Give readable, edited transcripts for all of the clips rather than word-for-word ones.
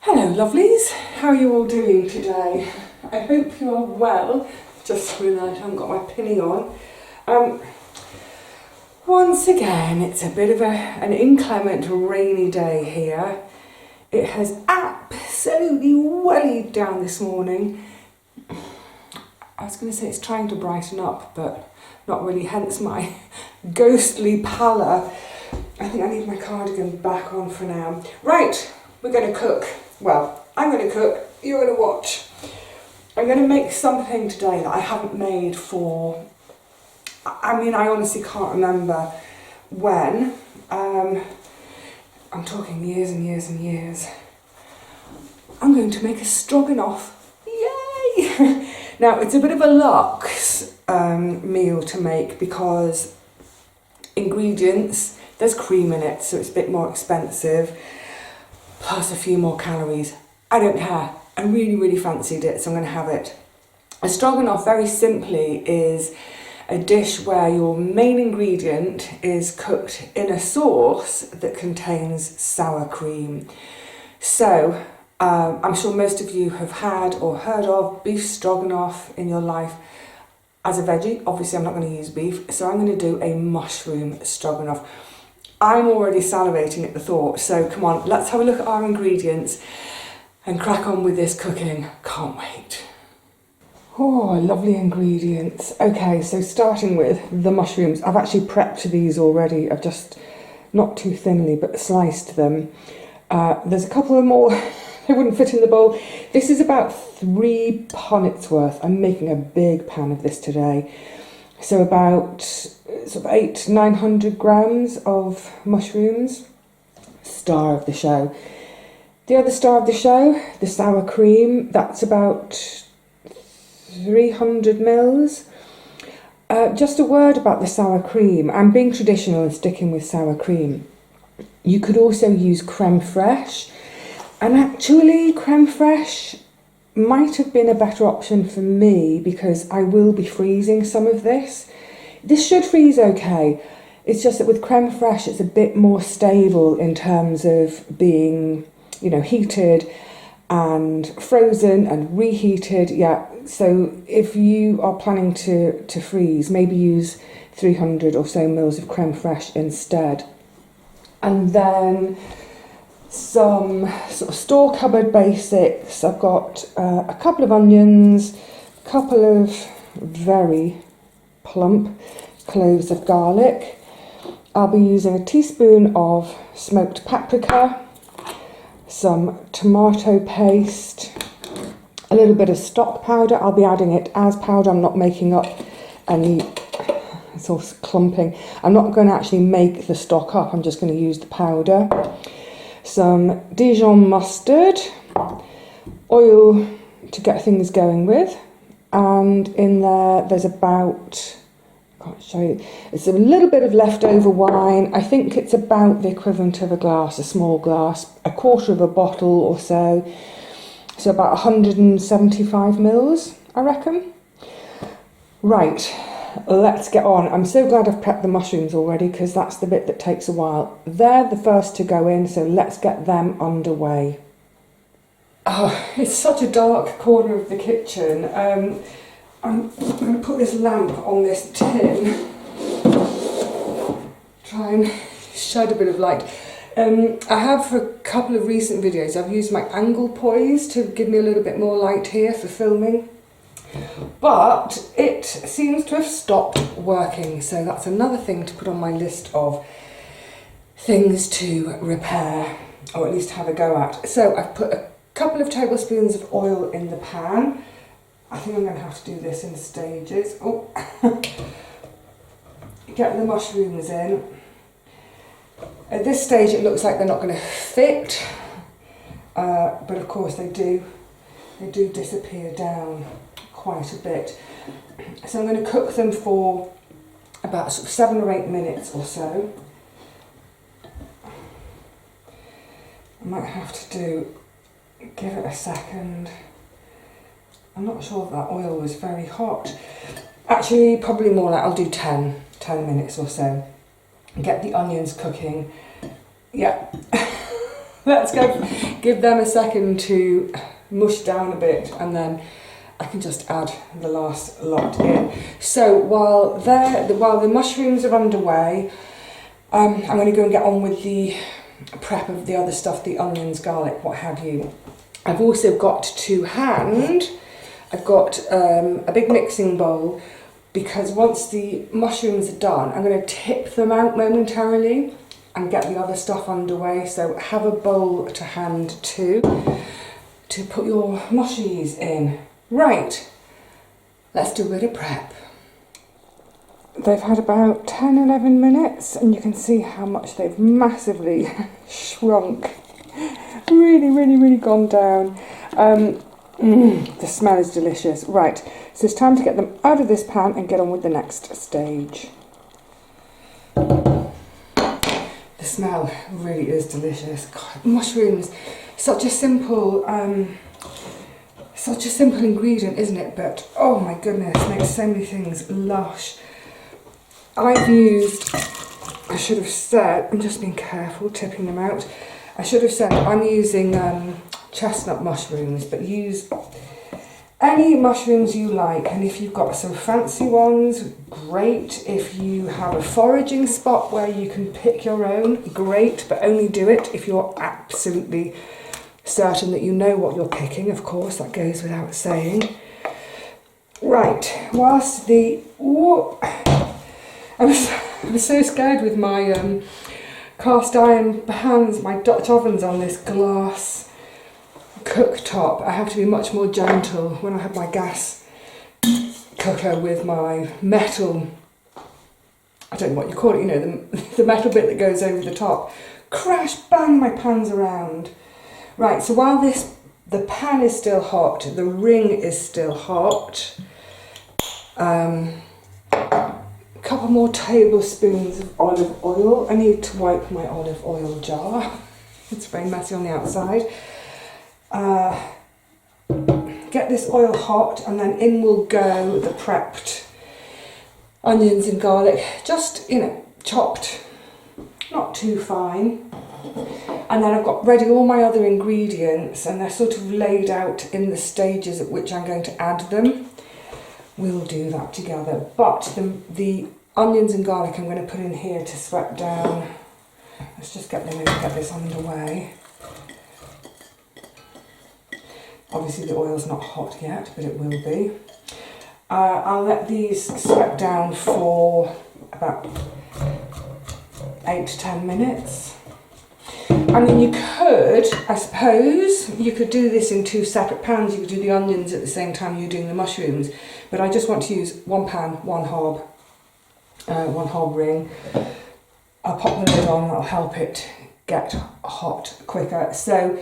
Hello lovelies, how are you all doing today? I hope you are well. Just realised I haven't got my pinny on. Once again, it's a bit of an inclement rainy day here. It has absolutely wellied down this morning. I was going to say it's trying to brighten up, but not really, hence my ghostly pallor. I think I need my cardigan back on for now. Right, we're going to cook. Well, I'm going to cook, you're going to watch. I'm going to make something today that I haven't made for, I mean, I honestly can't remember when. I'm talking years and years and years. I'm going to make a stroganoff. Yay! Now, it's a bit of a luxe meal to make because ingredients, there's cream in it, so it's a bit more expensive, plus a few more calories. I don't care. I really, really fancied it, so I'm going to have it. A stroganoff, very simply, is a dish where your main ingredient is cooked in a sauce that contains sour cream. So, I'm sure most of you have had or heard of beef stroganoff in your life. As a veggie, obviously I'm not going to use beef, so I'm going to do a mushroom stroganoff. I'm already salivating at the thought, so come on, let's have a look at our ingredients and crack on with this cooking. Can't wait. Oh, lovely ingredients. Okay, so starting with the mushrooms. I've actually prepped these already. I've just, not too thinly, but sliced them. There's a couple of more, they wouldn't fit in the bowl. This is about 3 punnets worth. I'm making a big pan of this today. So about sort of 800-900 grams of mushrooms. Star of the show. The other star of the show, the sour cream, that's about 300 mils. Just a word about the sour cream. I'm being traditional and sticking with sour cream. You could also use creme fraiche, and actually creme fraiche might have been a better option for me because I will be freezing some of this. This should freeze okay. It's just that with creme fraiche it's a bit more stable in terms of being, you know, heated and frozen and reheated. Yeah, so if you are planning to freeze, maybe use 300 or so mils of creme fraiche instead. And then some sort of store cupboard basics. I've got a couple of onions, a couple of very plump cloves of garlic. I'll be using a teaspoon of smoked paprika, some tomato paste, a little bit of stock powder. I'll be adding it as powder. I'm not making up any, it's all clumping. I'm not going to actually make the stock up. I'm just going to use the powder. Some Dijon mustard, oil to get things going with, and in there's about, I can't show you, it's a little bit of leftover wine. I think it's about the equivalent of a glass, a small glass, a quarter of a bottle or so, so about 175 mils, I reckon. Right, let's get on. I'm so glad I've prepped the mushrooms already because that's the bit that takes a while. They're the first to go in, so let's get them underway. Oh, it's such a dark corner of the kitchen. I'm going to put this lamp on this tin. Try and shed a bit of light. I have for a couple of recent videos, I've used my angle poise to give me a little bit more light here for filming. But it seems to have stopped working, so that's another thing to put on my list of things to repair, or at least have a go at. So I've put a couple of tablespoons of oil in the pan. I think I'm going to have to do this in stages. Oh, get the mushrooms in. At this stage it looks like they're not going to fit, but of course they do disappear down quite a bit. So I'm going to cook them for about sort of 7 or 8 minutes or so. I might have to give it a second. I'm not sure if that oil was very hot. Actually, probably more like, I'll do 10 minutes or so. Get the onions cooking. Yeah. Let's go give them a second to mush down a bit, and then I can just add the last lot in. So while the mushrooms are underway, I'm going to go and get on with the prep of the other stuff, the onions, garlic, what have you. I've also got to hand, I've got a big mixing bowl, because once the mushrooms are done, I'm going to tip them out momentarily and get the other stuff underway. So have a bowl to hand too, to put your mushies in. Right, let's do a bit of prep. They've had about 10-11 minutes, and you can see how much they've massively shrunk. Really gone down. The smell is delicious. Right, so it's time to get them out of this pan and get on with the next stage. The smell really is delicious. God, mushrooms, such a simple ingredient, isn't it? But oh my goodness, makes so many things lush. I've used, I should have said, I'm just being careful tipping them out. I should have said I'm using chestnut mushrooms, but use any mushrooms you like. And if you've got some fancy ones, great. If you have a foraging spot where you can pick your own, great, but only do it if you're absolutely certain that you know what you're picking. Of course, that goes without saying. Right, whilst the... I was so scared with my cast iron pans, my Dutch ovens on this glass cooktop. I have to be much more gentle when I have my gas cooker with my metal, I don't know what you call it, you know, the metal bit that goes over the top. Crash, bang, my pan's around. Right, so while the pan is still hot, the ring is still hot, couple more tablespoons of olive oil. I need to wipe my olive oil jar. It's very messy on the outside. Get this oil hot, and then in will go the prepped onions and garlic, just, you know, chopped, not too fine. And then I've got ready all my other ingredients, and they're sort of laid out in the stages at which I'm going to add them. We'll do that together. But the onions and garlic I'm going to put in here to sweat down. Let's just get them in and get this underway. Obviously the oil's not hot yet, but it will be. I'll let these sweat down for about 8 to 10 minutes. I mean, you could, I suppose, you could do this in 2 separate pans. You could do the onions at the same time you're doing the mushrooms, but I just want to use one pan, one hob ring. I'll pop the lid on, that'll help it get hot quicker. So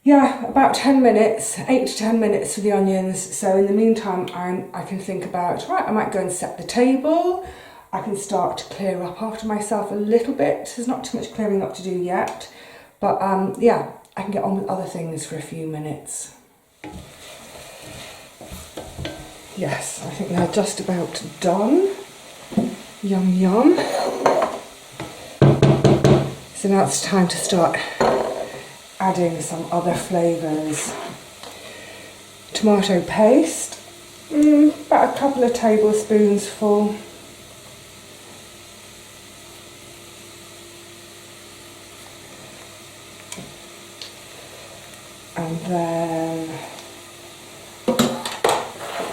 yeah, about 10 minutes, 8 to 10 minutes for the onions. So in the meantime, I can think about, right, I might go and set the table. I can start to clear up after myself a little bit. There's not too much clearing up to do yet, but yeah, I can get on with other things for a few minutes. Yes, I think they're just about done. Yum yum. So now it's time to start adding some other flavours. Tomato paste, about a couple of tablespoons full. And then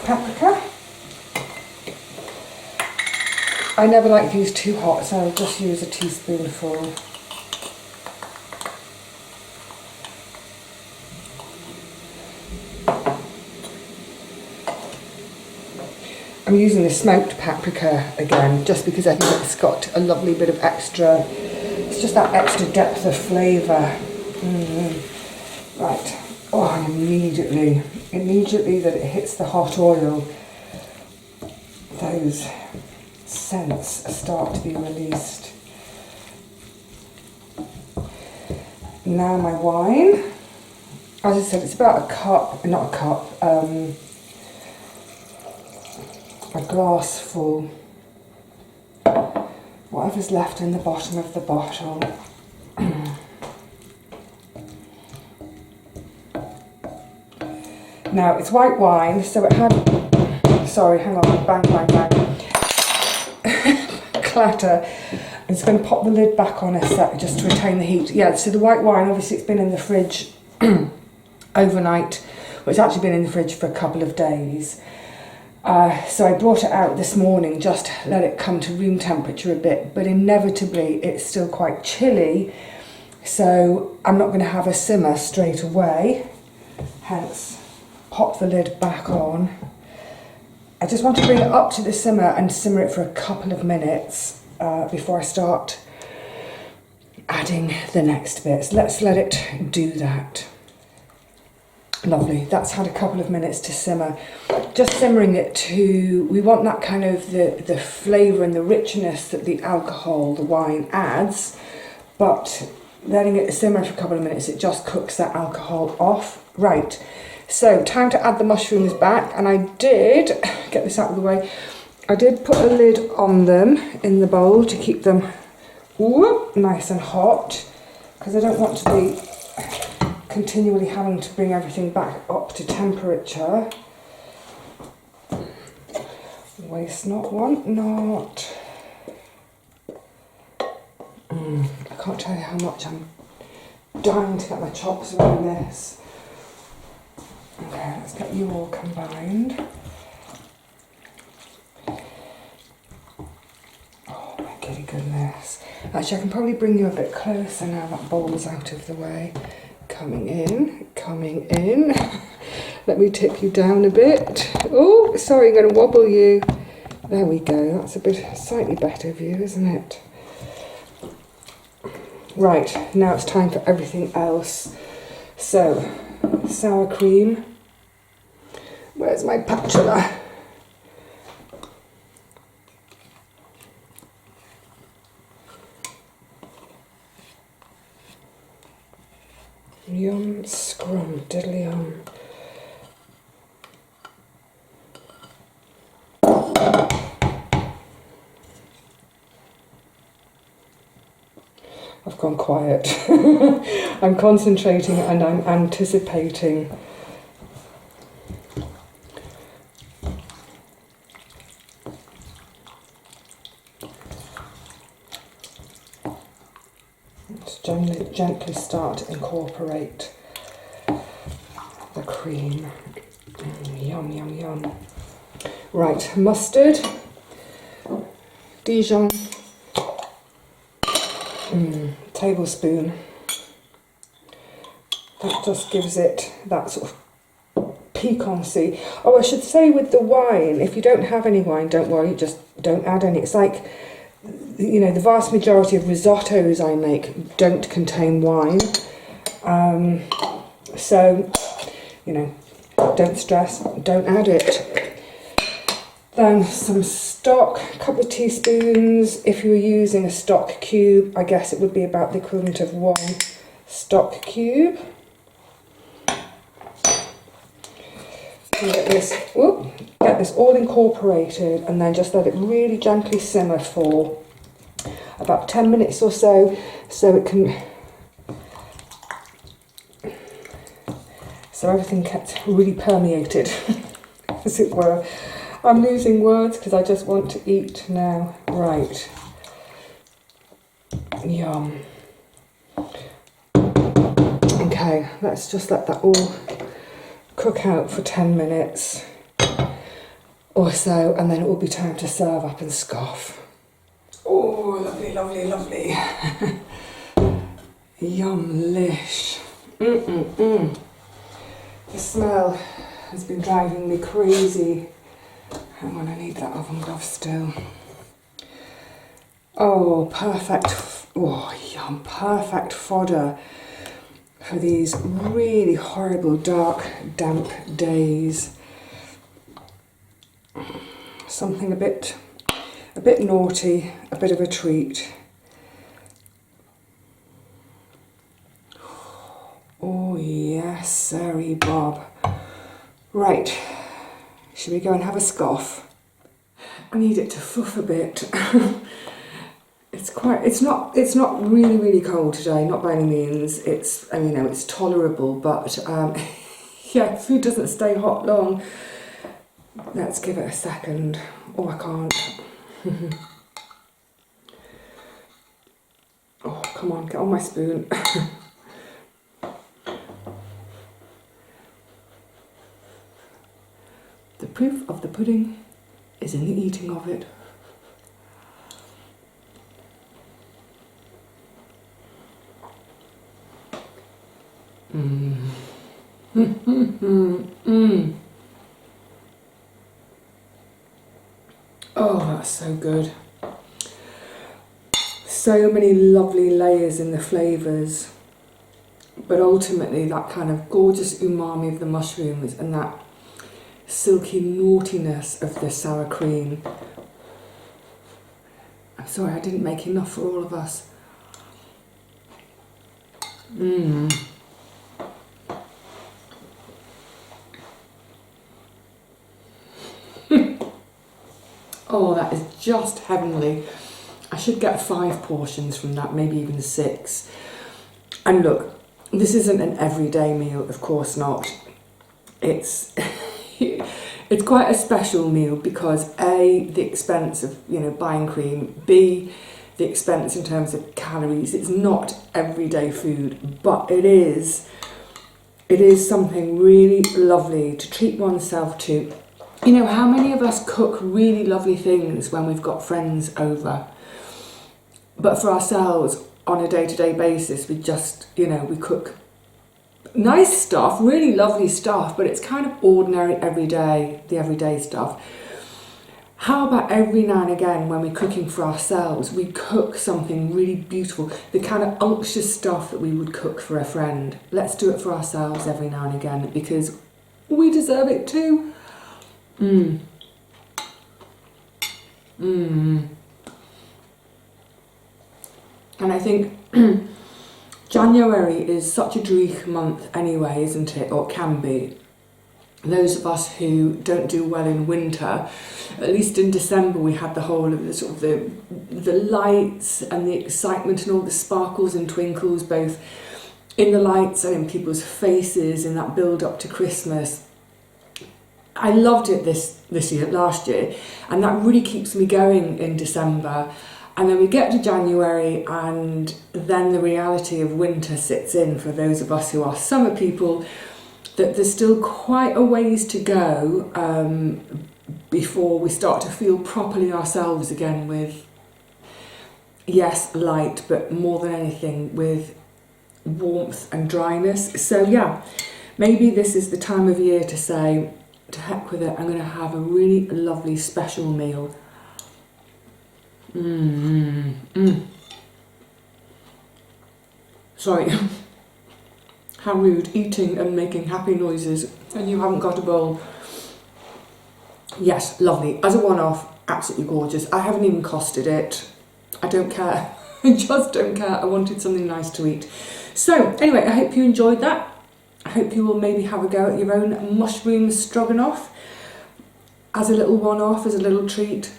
paprika. I never like these too hot, so I'll just use a teaspoonful. I'm using the smoked paprika again, just because I think it's got a lovely bit of extra, it's just that extra depth of flavour. Right, oh, and immediately that it hits the hot oil, those scents start to be released. Now my wine, as I said, it's about a cup, not a cup, a glass full, whatever's left in the bottom of the bottle. Now it's white wine, so it had, sorry, hang on, bang, bang, bang. Clatter. I'm just going to pop the lid back on a sec just to retain the heat. Yeah, so the white wine, obviously it's been in the fridge overnight. Well, it's actually been in the fridge for a couple of days. So I brought it out this morning, just let it come to room temperature a bit, but inevitably it's still quite chilly, so I'm not going to have a simmer straight away, hence pop the lid back on. I just want to bring it up to the simmer and simmer it for a couple of minutes before I start adding the next bits. Let's let it do that. Lovely, that's had a couple of minutes to simmer. Just simmering it to, we want that kind of the flavour and the richness that the alcohol, the wine adds, but letting it simmer for a couple of minutes, it just cooks that alcohol off. Right, so time to add the mushrooms back, and I did, get this out of the way, I did put a lid on them in the bowl to keep them nice and hot, because I don't want to be continually having to bring everything back up to temperature. Waste not, want not. I can't tell you how much I'm dying to get my chops around this. Okay, let's get you all combined. Oh my goody goodness. Actually, I can probably bring you a bit closer now that bowl's out of the way. Coming in, coming in. Let me tip you down a bit. Oh, sorry, I'm going to wobble you. There we go, that's a bit slightly better view, isn't it? Right, now it's time for everything else. So, sour cream. Where's my spatula? Yum, scrum, diddly yum. I've gone quiet. I'm concentrating and I'm anticipating. Let's gently start to incorporate the cream. Yum, yum, yum. Right, mustard, Dijon, tablespoon. That just gives it that sort of piquancy. Oh, I should say with the wine, if you don't have any wine, don't worry, just don't add any. It's like, you know, the vast majority of risottos I make don't contain wine. So, you know, don't stress, don't add it. Then some stock, a couple of teaspoons. If you were using a stock cube, I guess it would be about the equivalent of 1 stock cube. Get this all incorporated, and then just let it really gently simmer for about 10 minutes or so, so it can, so everything gets really permeated, as it were. I'm losing words because I just want to eat now. Right. Yum. Okay, let's just let that all cook out for 10 minutes or so, and then it will be time to serve up and scoff. Oh, lovely, lovely, lovely. Yum-lish. The smell has been driving me crazy. Hang on, I need that oven glove still. Oh, perfect. Oh, yum, perfect fodder for these really horrible, dark, damp days. Something a bit naughty, a bit of a treat. Oh yes, sirree Bob. Right, should we go and have a scoff? I need it to fluff a bit. It's not really cold today, not by any means. It's, you know, it's tolerable, but Yeah, food doesn't stay hot long. Let's give it a second. Oh, I can't. Oh, come on, get on my spoon. The proof of the pudding is in the eating of it. Oh, that's so good. So many lovely layers in the flavours, but ultimately that kind of gorgeous umami of the mushrooms and that silky naughtiness of the sour cream. I'm sorry, I didn't make enough for all of us. Oh, that is just heavenly. I should get 5 portions from that, maybe even 6. And look, this isn't an everyday meal, of course not. It's it's quite a special meal because A, the expense of, you know, buying cream, B, the expense in terms of calories. It's not everyday food, but it is something really lovely to treat oneself to. You know, how many of us cook really lovely things when we've got friends over? But for ourselves, on a day-to-day basis, we just, you know, we cook nice stuff, really lovely stuff, but it's kind of ordinary the everyday stuff. How about every now and again when we're cooking for ourselves, we cook something really beautiful, the kind of unctuous stuff that we would cook for a friend. Let's do it for ourselves every now and again because we deserve it too. And I think January is such a dreich month anyway, isn't it? Or it can be. Those of us who don't do well in winter, at least in December we had the whole of the sort of the lights and the excitement and all the sparkles and twinkles, both in the lights and in people's faces in that build up to Christmas. I loved it last year, and that really keeps me going in December. And then we get to January and then the reality of winter sits in for those of us who are summer people, that there's still quite a ways to go before we start to feel properly ourselves again with, yes, light, but more than anything with warmth and dryness. So yeah, maybe this is the time of year to say, to heck with it, I'm going to have a really lovely special meal. Sorry, how rude, eating and making happy noises and you haven't got a bowl. Yes, lovely. As a one-off, absolutely gorgeous. I haven't even costed it. I don't care. I just don't care. I wanted something nice to eat. So anyway, I hope you enjoyed that. I hope you will maybe have a go at your own mushroom stroganoff as a little one-off, as a little treat.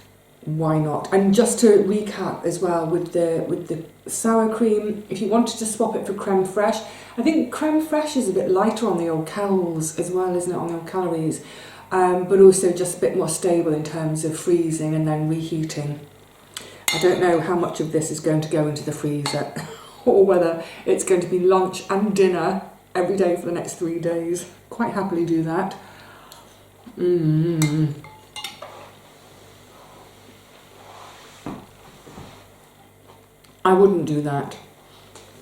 Why not? And just to recap as well, with the sour cream, if you wanted to swap it for creme fraiche, I think creme fraiche is a bit lighter on the old calories as well, isn't it, on the old calories, but also just a bit more stable in terms of freezing and then reheating. I don't know how much of this is going to go into the freezer or whether it's going to be lunch and dinner every day for the next 3 days. Quite happily do that. I wouldn't do that.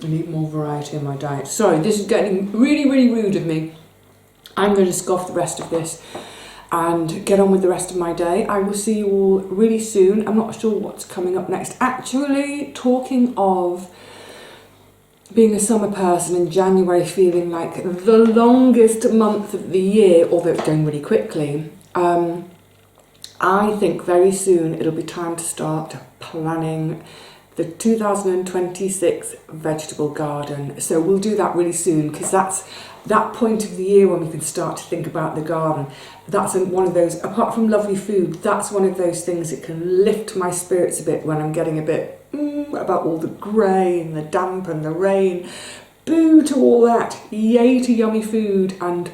I need more variety in my diet. Sorry, this is getting really, really rude of me. I'm going to scoff the rest of this and get on with the rest of my day. I will see you all really soon. I'm not sure what's coming up next. Actually, talking of being a summer person in January feeling like the longest month of the year, although it's going really quickly, I think very soon it'll be time to start planning the 2026 vegetable garden. So we'll do that really soon because that's that point of the year when we can start to think about the garden. That's one of those, apart from lovely food, that's one of those things that can lift my spirits a bit when I'm getting a bit about all the grey and the damp and the rain. Boo to all that. Yay to yummy food and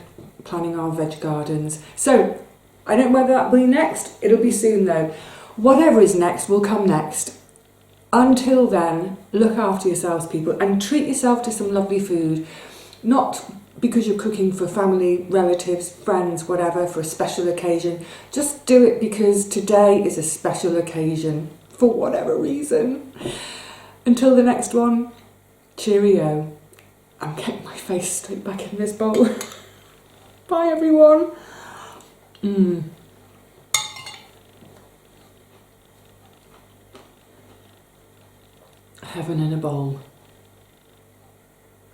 planning our veg gardens. So I don't know whether that'll be next. It'll be soon though. Whatever is next will come next. Until then, look after yourselves, people, and treat yourself to some lovely food. Not because you're cooking for family, relatives, friends, whatever, for a special occasion. Just do it because today is a special occasion, for whatever reason. Until the next one, cheerio. I'm getting my face straight back in this bowl. Bye, everyone. Heaven in a bowl.